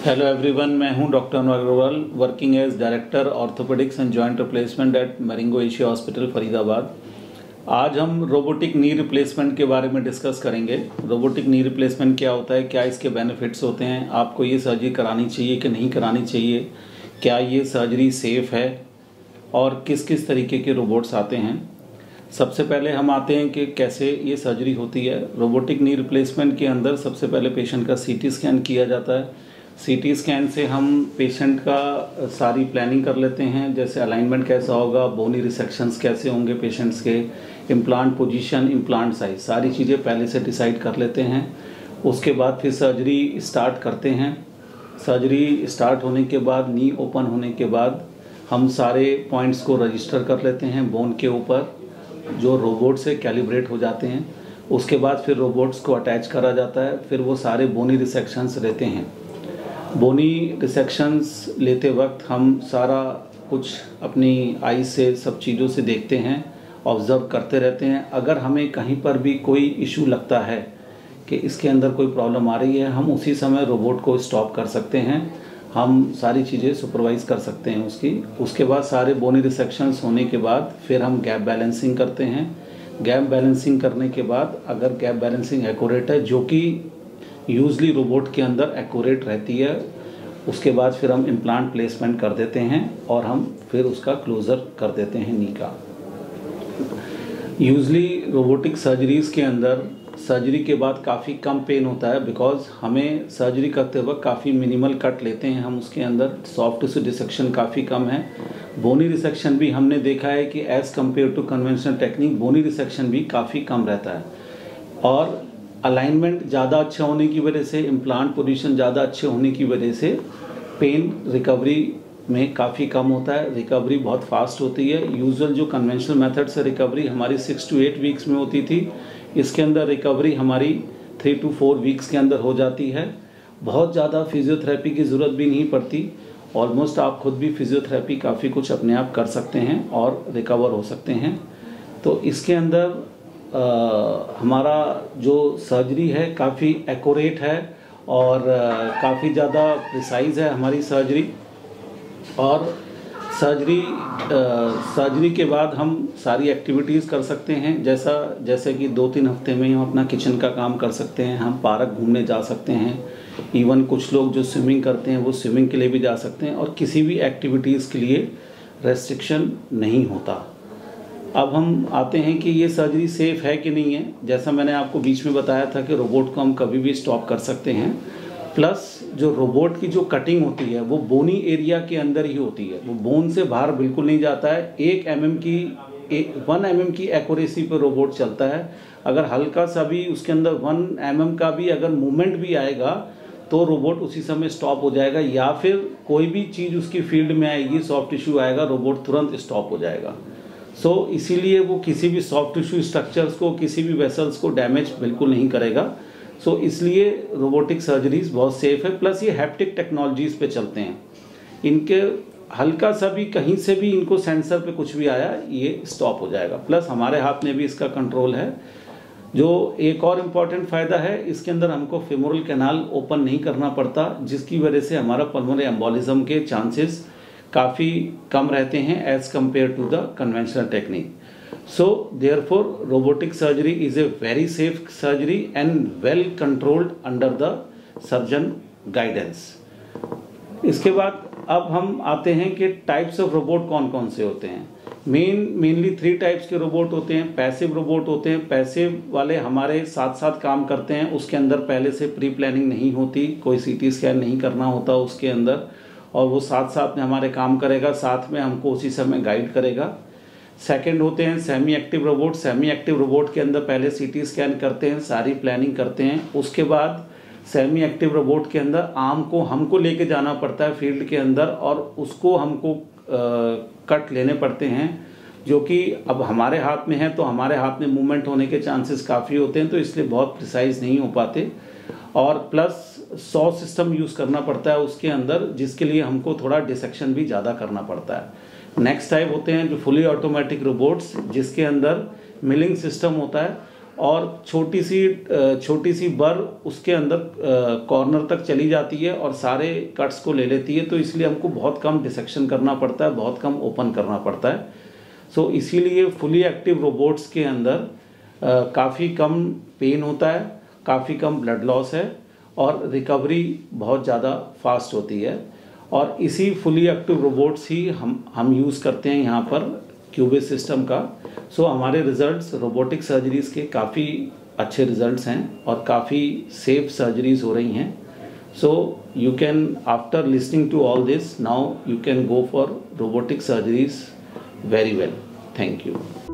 Hello everyone, मैं हूं doctor Anurag Agarwal, working as director orthopaedics and joint replacement at Marengo Asia hospital Faridabad. आज हम robotic knee replacement के बारे में डिस्कस करेंगे। रोबोटिक नी रिप्लेसमेंट क्या होता है, क्या इसके बेनिफिट्स होते हैं, आपको ये सर्जरी करानी चाहिए कि नहीं करानी चाहिए, क्या ये सर्जरी सेफ़ है और किस किस तरीके के रोबोट्स आते हैं। सबसे पहले हम आते हैं कि कैसे ये सर्जरी होती है। रोबोटिक नी रिप्लेसमेंट के अंदर सबसे पहले पेशेंट का सीटी स्कैन किया जाता है। सीटी स्कैन से हम पेशेंट का सारी प्लानिंग कर लेते हैं, जैसे अलाइनमेंट कैसा होगा, बोनी रिसेक्शंस कैसे होंगे पेशेंट्स के, इम्प्लांट पोजीशन, इम्प्लांट साइज, सारी चीज़ें पहले से डिसाइड कर लेते हैं। उसके बाद फिर सर्जरी स्टार्ट करते हैं। सर्जरी स्टार्ट होने के बाद, नी ओपन होने के बाद हम सारे पॉइंट्स को रजिस्टर कर लेते हैं बोन के ऊपर, जो रोबोट से कैलिब्रेट हो जाते हैं। उसके बाद फिर रोबोट्स को अटैच करा जाता है। फिर वो सारे बोनी रिसेक्शंस रहते हैं। बोनी रिसेक्शंस लेते वक्त हम सारा कुछ अपनी आई से, सब चीज़ों से देखते हैं, ऑब्ज़र्व करते रहते हैं। अगर हमें कहीं पर भी कोई इशू लगता है कि इसके अंदर कोई प्रॉब्लम आ रही है, हम उसी समय रोबोट को स्टॉप कर सकते हैं। हम सारी चीज़ें सुपरवाइज़ कर सकते हैं उसकी। उसके बाद सारे बोनी रिसेक्शंस होने के बाद फिर हम गैप बैलेंसिंग करते हैं। गैप बैलेंसिंग करने के बाद अगर गैप बैलेंसिंग एक्यूरेट है, जो कि यूजली रोबोट के अंदर एक्यूरेट रहती है, उसके बाद फिर हम इम्प्लांट प्लेसमेंट कर देते हैं और हम फिर उसका क्लोज़र कर देते हैं नी का। यूजली रोबोटिक सर्जरीज़ के अंदर सर्जरी के बाद काफ़ी कम पेन होता है, बिकॉज हमें सर्जरी करते वक्त काफ़ी मिनिमल कट लेते हैं हम। उसके अंदर सॉफ्ट टिश्यू डिसेक्शन काफ़ी कम है। बोनी रिसेक्शन भी हमने देखा है कि as compare to conventional technique bony resection भी काफ़ी कम रहता है। और अलाइनमेंट ज़्यादा अच्छा होने की वजह से, इम्प्लांट पोजीशन ज़्यादा अच्छे होने की वजह से पेन रिकवरी में काफ़ी कम होता है। रिकवरी बहुत फास्ट होती है। यूजुअल जो कन्वेंशनल मेथड से रिकवरी हमारी 6 to 8 वीक्स में होती थी, इसके अंदर रिकवरी हमारी 3 to 4 वीक्स के अंदर हो जाती है। बहुत ज़्यादा फिजियोथेरेपी की ज़रूरत भी नहीं पड़ती। ऑलमोस्ट आप खुद भी फिजियोथेरेपी काफ़ी कुछ अपने आप कर सकते हैं और रिकवर हो सकते हैं। तो इसके अंदर हमारा जो सर्जरी है काफ़ी एक्यूरेट है और काफ़ी ज़्यादा प्रिसाइज है हमारी सर्जरी। और सर्जरी के बाद हम सारी एक्टिविटीज़ कर सकते हैं, जैसे कि 2-3 हफ्ते में हम अपना किचन का काम कर सकते हैं, हम पार्क घूमने जा सकते हैं। इवन कुछ लोग जो स्विमिंग करते हैं वो स्विमिंग के लिए भी जा सकते हैं, और किसी भी एक्टिविटीज़ के लिए रेस्ट्रिक्शन नहीं होता। अब हम आते हैं कि ये सर्जरी सेफ़ है कि नहीं है। जैसा मैंने आपको बीच में बताया था कि रोबोट को हम कभी भी स्टॉप कर सकते हैं। प्लस जो रोबोट की जो कटिंग होती है वो बोनी एरिया के अंदर ही होती है, वो बोन से बाहर बिल्कुल नहीं जाता है। 1 mm की एक्यूरेसी पर रोबोट चलता है। अगर हल्का सा भी उसके अंदर 1 mm का भी अगर मूवमेंट भी आएगा तो रोबोट उसी समय स्टॉप हो जाएगा, या फिर कोई भी चीज़ उसकी फील्ड में आएगी, सॉफ्ट टिश्यू आएगा, रोबोट तुरंत स्टॉप हो जाएगा। इसीलिए वो किसी भी सॉफ्ट टिश्यू स्ट्रक्चर्स को, किसी भी वेसल्स को डैमेज बिल्कुल नहीं करेगा। इसलिए रोबोटिक सर्जरीज बहुत सेफ़ है। प्लस ये हैप्टिक टेक्नोलॉजीज़ पे चलते हैं। इनके हल्का सा भी कहीं से भी इनको सेंसर पे कुछ भी आया, ये स्टॉप हो जाएगा। प्लस हमारे हाथ में भी इसका कंट्रोल है। जो एक और इम्पॉर्टेंट फ़ायदा है, इसके अंदर हमको फेमोरल कैनाल ओपन नहीं करना पड़ता, जिसकी वजह से हमारा पल्मोनरी एम्बोलिज्म के चांसेस काफ़ी कम रहते हैं as compare to the conventional technique. So therefore robotic surgery is a very safe surgery and well controlled under the surgeon guidance। इसके बाद अब हम आते हैं कि टाइप्स ऑफ रोबोट कौन कौन से होते हैं। मेनली 3 टाइप्स के रोबोट होते हैं। पैसिव रोबोट होते हैं। पैसिव वाले हमारे साथ साथ काम करते हैं, उसके अंदर पहले से प्री प्लानिंग नहीं होती, कोई सीटी स्कैन नहीं करना होता उसके अंदर, और वो साथ साथ में हमारे काम करेगा, साथ में हमको उसी समय गाइड करेगा। सेकंड होते हैं semi active robot. Semi active robot के अंदर पहले सीटी स्कैन करते हैं, सारी प्लानिंग करते हैं। उसके बाद सेमी एक्टिव रोबोट के अंदर आर्म को हमको लेके जाना पड़ता है फील्ड के अंदर, और उसको हमको कट लेने पड़ते हैं, जो कि अब हमारे हाथ में है, तो हमारे हाथ में मूवमेंट होने के चांसेस काफ़ी होते हैं, तो इसलिए बहुत प्रिसाइज नहीं हो पाते। और प्लस 100 सिस्टम यूज़ करना पड़ता है उसके अंदर, जिसके लिए हमको थोड़ा डिसेक्शन भी ज़्यादा करना पड़ता है। नेक्स्ट टाइप होते हैं जो फुली ऑटोमेटिक रोबोट्स, जिसके अंदर मिलिंग सिस्टम होता है, और छोटी सी बर उसके अंदर कॉर्नर तक चली जाती है और सारे कट्स को ले लेती है, तो इसलिए हमको बहुत कम डिसेक्शन करना पड़ता है, बहुत कम ओपन करना पड़ता है। सो इसीलिए फुली एक्टिव रोबोट्स के अंदर काफ़ी कम पेन होता है, काफ़ी कम ब्लड लॉस है और रिकवरी बहुत ज़्यादा फास्ट होती है। और इसी फुली एक्टिव रोबोट्स ही हम यूज़ करते हैं यहाँ पर क्यूबिस सिस्टम का। सो हमारे रिजल्ट्स रोबोटिक सर्जरीज के काफ़ी अच्छे रिजल्ट्स हैं और काफ़ी सेफ सर्जरीज हो रही हैं। So you can, after listening to all this, now you can go for robotic surgeries very well. Thank you.